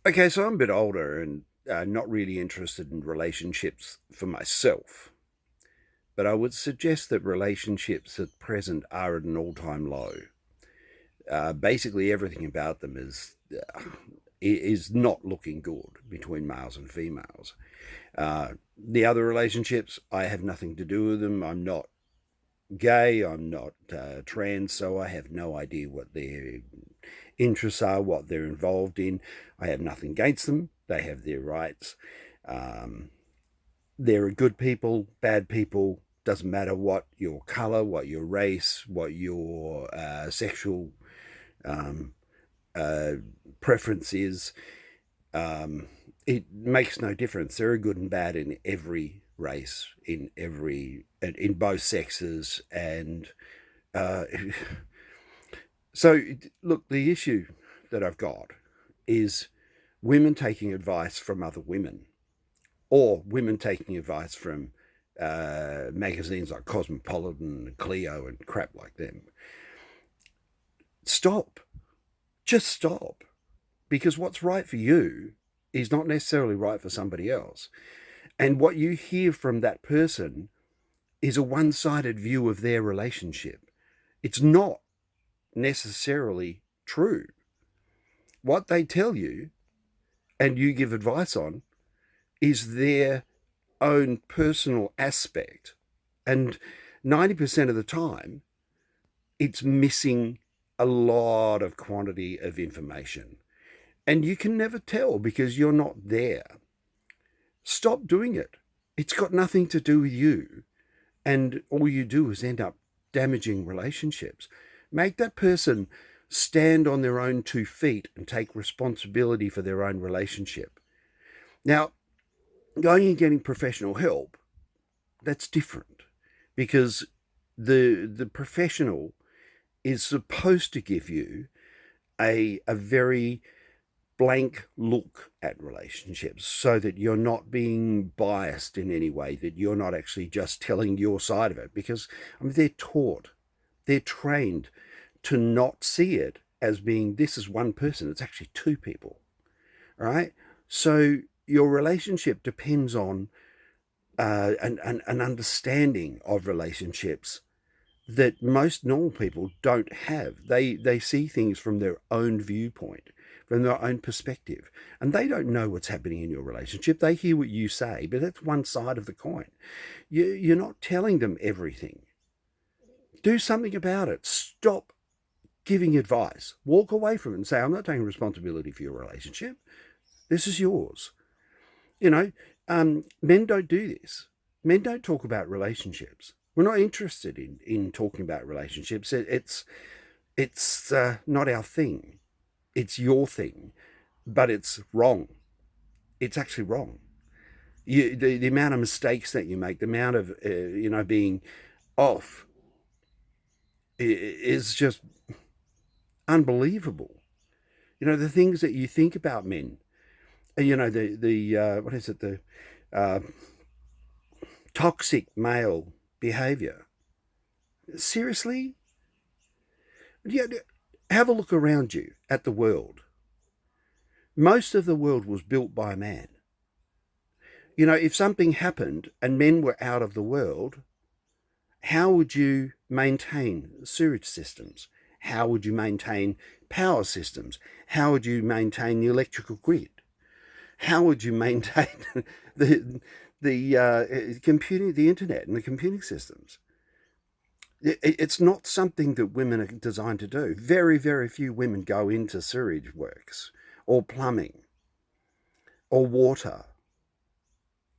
Okay, so I'm a bit older and not really interested in relationships for myself, but I would suggest that relationships at present are at an all-time low. Basically, everything about them is not looking good between males and females. The other relationships, I have nothing to do with them. I'm not gay. I'm not trans, so I have no idea what their interests are, what they're involved in. I have nothing against them. They have their rights. Um, there are good people, bad people. Doesn't matter what your color, what your race, what your sexual um, uh, preference is. Um, it makes no difference. There are good and bad in every race, in both sexes, and uh, so look. The issue that I've got is women taking advice from other women, or women taking advice from magazines like Cosmopolitan and Clio and crap like them. Stop. Just stop. Because what's right for you is not necessarily right for somebody else. And what you hear from that person is a one sided view of their relationship. It's not necessarily true. What they tell you and you give advice on is their own personal aspect. And 90% of the time, it's missing a lot of quantity of information. And you can never tell because you're not there. Stop doing it. It's got nothing to do with you. And all you do is end up damaging relationships. Make that person stand on their own 2 feet and take responsibility for their own relationship. Now, going and getting professional help, that's different because the professional is supposed to give you a very blank look at relationships so that you're not being biased in any way, that you're not actually just telling your side of it. Because I mean, they're taught, they're trained to not see it as being this is one person, it's actually two people, right? So your relationship depends on an understanding of relationships that most normal people don't have. They see things from their own viewpoint, from their own perspective, and they don't know what's happening in your relationship. They hear what you say, but that's one side of the coin. You're not telling them everything. Do something about it. Stop giving advice. Walk away from it and say, I'm not taking responsibility for your relationship. This is yours. You know, men don't do this. Men don't talk about relationships. We're not interested in talking about relationships. It's not our thing. It's your thing, but it's wrong. It's actually wrong. The amount of mistakes that you make, the amount of being off is just unbelievable. The things that you think about men. The what is it, the uh, toxic male behavior. Seriously? Yeah, have a look around you at the world. Most of the world was built by man. If something happened and men were out of the world, how would you maintain sewage systems? How would you maintain power systems? How would you maintain the electrical grid? How would you maintain the computing, the internet, and the computing systems? It's not something that women are designed to do. Very, very few women go into sewage works or plumbing or water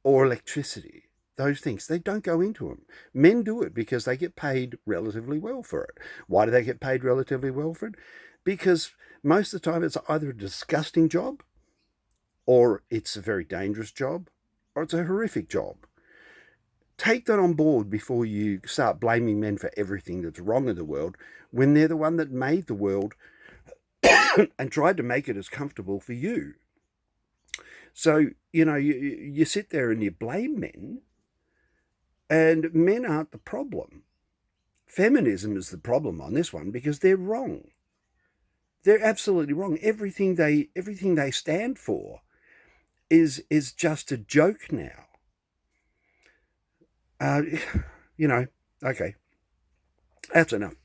or electricity. Those things, they don't go into them. Men do it because they get paid relatively well for it. Why do they get paid relatively well for it? Because most of the time it's either a disgusting job, or it's a very dangerous job, or it's a horrific job. Take that on board before you start blaming men for everything that's wrong in the world when they're the one that made the world and tried to make it as comfortable for you. So, you sit there and you blame men, and men aren't the problem. Feminism is the problem on this one because they're wrong. They're absolutely wrong. Everything they stand for is just a joke now. You know, okay, that's enough.